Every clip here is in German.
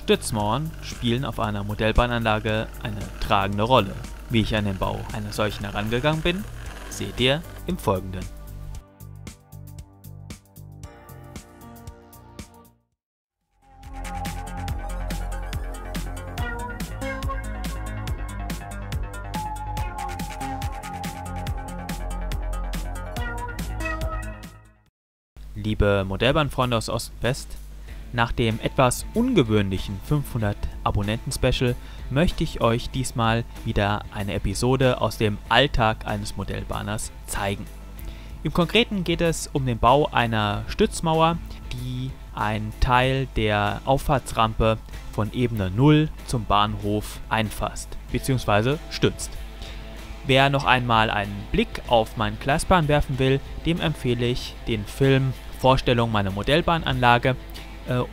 Stützmauern spielen auf einer Modellbahnanlage eine tragende Rolle. Wie ich an den Bau einer solchen herangegangen bin, seht ihr im Folgenden. Liebe Modellbahnfreunde aus Ost und West, nach dem etwas ungewöhnlichen 500 Abonnenten-Special möchte ich euch diesmal wieder eine Episode aus dem Alltag eines Modellbahners zeigen. Im Konkreten geht es um den Bau einer Stützmauer, die einen Teil der Auffahrtsrampe von Ebene 0 zum Bahnhof einfasst bzw. stützt. Wer noch einmal einen Blick auf meinen Gleisplan werfen will, dem empfehle ich den Film Vorstellung meiner Modellbahnanlage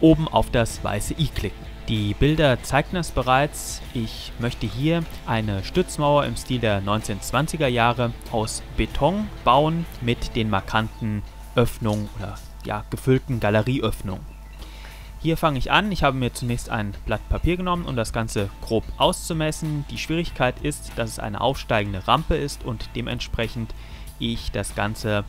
oben auf das weiße i klicken. Die Bilder zeigten es bereits. Ich möchte hier eine Stützmauer im Stil der 1920er Jahre aus Beton bauen mit den markanten Öffnungen oder gefüllten Galerieöffnungen. Hier fange ich an. Ich habe mir zunächst ein Blatt Papier genommen, um das Ganze grob auszumessen. Die Schwierigkeit ist, dass es eine aufsteigende Rampe ist und dementsprechend ich das Ganze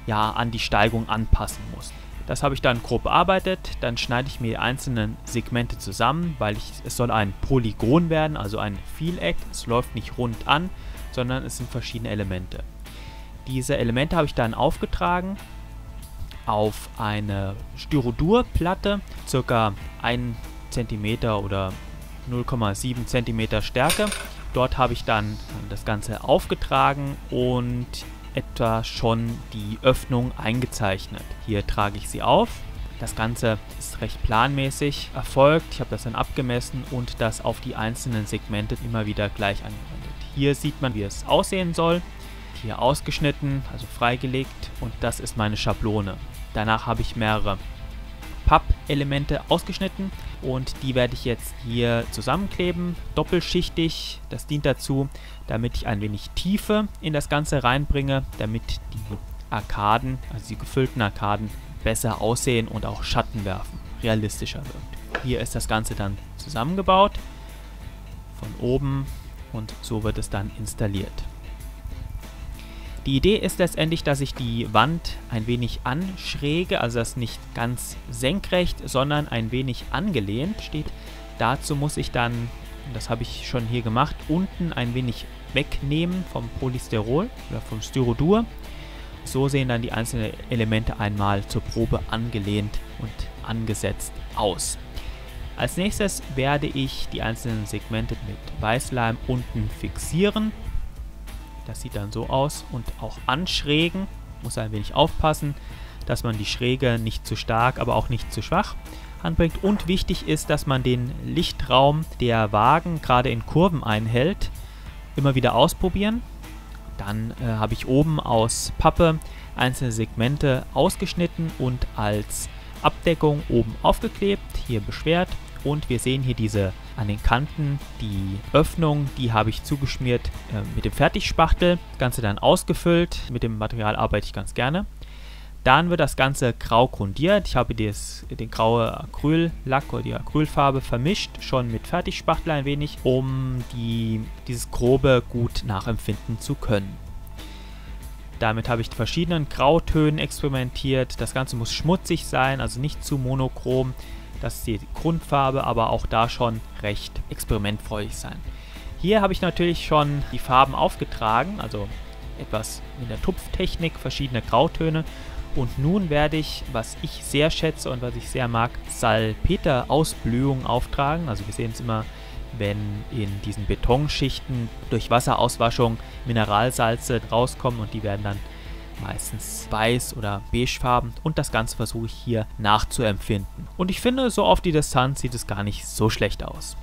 an die Steigung anpassen muss. Das habe ich dann grob bearbeitet. Dann schneide ich mir die einzelnen Segmente zusammen, weil es soll ein Polygon werden, also ein Vieleck. Es läuft nicht rund an, sondern es sind verschiedene Elemente. Diese Elemente habe ich dann aufgetragen auf eine Styrodurplatte, ca. 1 cm oder 0,7 cm Stärke. Dort habe ich dann das Ganze aufgetragen und etwa schon die Öffnung eingezeichnet. Hier trage ich sie auf. Das Ganze ist recht planmäßig erfolgt. Ich habe das dann abgemessen und das auf die einzelnen Segmente immer wieder gleich angewendet. Hier sieht man, wie es aussehen soll. Hier ausgeschnitten, also freigelegt, und das ist meine Schablone. Danach habe ich mehrere Pappelemente ausgeschnitten und die werde ich jetzt hier zusammenkleben, doppelschichtig. Das dient dazu, damit ich ein wenig Tiefe in das Ganze reinbringe, damit die Arkaden, also die gefüllten Arkaden, besser aussehen und auch Schatten werfen, realistischer wirkt. Hier ist das Ganze dann zusammengebaut, von oben, und so wird es dann installiert. Die Idee ist letztendlich, dass ich die Wand ein wenig anschräge, also das nicht ganz senkrecht, sondern ein wenig angelehnt steht. Dazu muss ich dann, das habe ich schon hier gemacht, unten ein wenig wegnehmen vom Polystyrol oder vom Styrodur. So sehen dann die einzelnen Elemente einmal zur Probe angelehnt und angesetzt aus. Als nächstes werde ich die einzelnen Segmente mit Weißleim unten fixieren. Das sieht dann so aus, und auch anschrägen. Muss ein wenig aufpassen, dass man die Schräge nicht zu stark, aber auch nicht zu schwach anbringt. Und wichtig ist, dass man den Lichtraum der Wagen gerade in Kurven einhält. Immer wieder ausprobieren. Dann habe ich oben aus Pappe einzelne Segmente ausgeschnitten und als Abdeckung oben aufgeklebt, hier beschwert. Und wir sehen hier an den Kanten die Öffnung, die habe ich zugeschmiert mit dem Fertigspachtel. Das Ganze dann ausgefüllt. Mit dem Material arbeite ich ganz gerne. Dann wird das Ganze grau grundiert. Ich habe den graue Acryllack oder die Acrylfarbe vermischt, schon mit Fertigspachtel ein wenig, um dieses Grobe gut nachempfinden zu können. Damit habe ich die verschiedenen Grautönen experimentiert. Das Ganze muss schmutzig sein, also nicht zu monochrom. Das ist die Grundfarbe, aber auch da schon recht experimentfreudig sein. Hier habe ich natürlich schon die Farben aufgetragen, also etwas mit der Tupftechnik, verschiedene Grautöne. Und nun werde ich, was ich sehr schätze und was ich sehr mag, Salpeter-Ausblühung auftragen. Also wir sehen es immer, wenn in diesen Betonschichten durch Wasserauswaschung Mineralsalze rauskommen, und die werden dann meistens weiß oder beigefarben, und das Ganze versuche ich hier nachzuempfinden. Und ich finde, so auf die Distanz sieht es gar nicht so schlecht aus.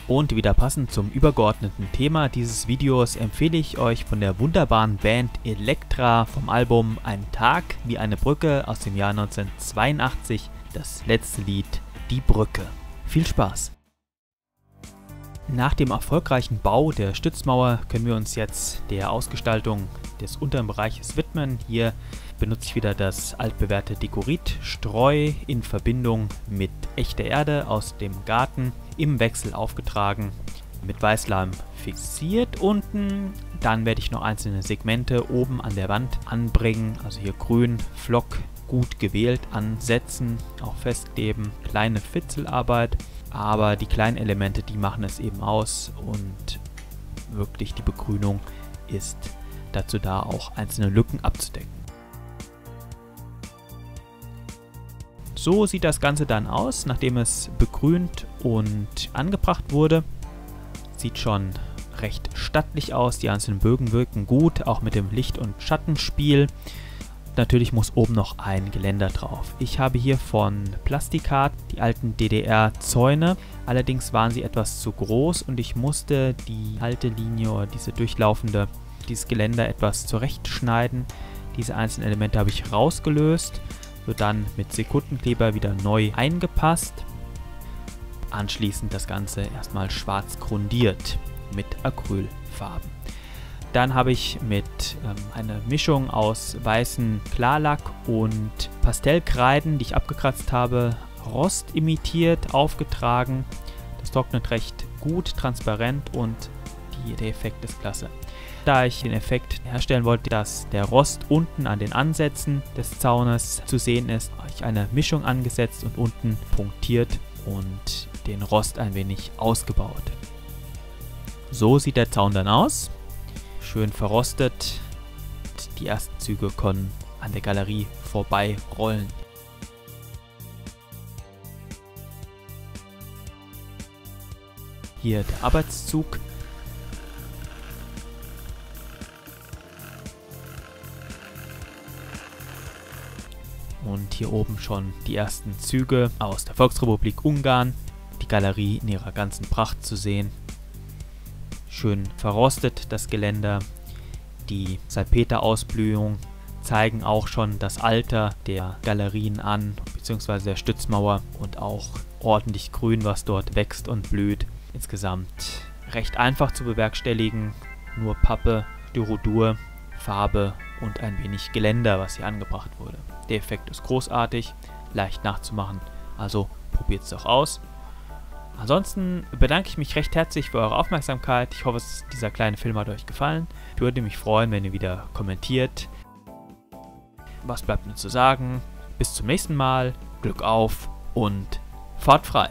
Und wieder passend zum übergeordneten Thema dieses Videos empfehle ich euch von der wunderbaren Band Elektra vom Album Ein Tag wie eine Brücke aus dem Jahr 1982 das letzte Lied Die Brücke. Viel Spaß! Nach dem erfolgreichen Bau der Stützmauer können wir uns jetzt der Ausgestaltung des unteren Bereiches widmen. Hier benutze ich wieder das altbewährte Dekorit-Streu in Verbindung mit echter Erde aus dem Garten im Wechsel aufgetragen, mit Weißleim fixiert unten. Dann werde ich noch einzelne Segmente oben an der Wand anbringen, also hier grün, Flock, gut gewählt ansetzen, auch festkleben, kleine Fitzelarbeit. Aber die kleinen Elemente, die machen es eben aus und wirklich die Begrünung ist dazu da, auch einzelne Lücken abzudecken. So sieht das Ganze dann aus, nachdem es begrünt und angebracht wurde. Sieht schon recht stattlich aus, die einzelnen Bögen wirken gut, auch mit dem Licht- und Schattenspiel. Natürlich muss oben noch ein Geländer drauf. Ich habe hier von Plastikart die alten DDR-Zäune, allerdings waren sie etwas zu groß und ich musste die Haltelinie oder dieses Geländer etwas zurechtschneiden. Diese einzelnen Elemente habe ich rausgelöst, wird dann mit Sekundenkleber wieder neu eingepasst. Anschließend das Ganze erstmal schwarz grundiert mit Acrylfarben. Dann habe ich mit einer Mischung aus weißem Klarlack und Pastellkreiden, die ich abgekratzt habe, Rost imitiert, aufgetragen. Das trocknet recht gut, transparent und der Effekt ist klasse. Da ich den Effekt herstellen wollte, dass der Rost unten an den Ansätzen des Zaunes zu sehen ist, habe ich eine Mischung angesetzt und unten punktiert und den Rost ein wenig ausgebaut. So sieht der Zaun dann aus. Schön verrostet. Die ersten Züge können an der Galerie vorbei rollen. Hier der Arbeitszug. Und hier oben schon die ersten Züge aus der Volksrepublik Ungarn. Die Galerie in ihrer ganzen Pracht zu sehen. Schön verrostet das Geländer. Die Salpeter-Ausblühung zeigen auch schon das Alter der Galerien an, beziehungsweise der Stützmauer, und auch ordentlich Grün, was dort wächst und blüht. Insgesamt recht einfach zu bewerkstelligen, nur Pappe, Styrodur, Farbe und ein wenig Geländer, was hier angebracht wurde. Der Effekt ist großartig, leicht nachzumachen, also probiert es doch aus. Ansonsten bedanke ich mich recht herzlich für eure Aufmerksamkeit. Ich hoffe, dieser kleine Film hat euch gefallen. Ich würde mich freuen, wenn ihr wieder kommentiert. Was bleibt mir zu sagen? Bis zum nächsten Mal, Glück auf und fahrt frei!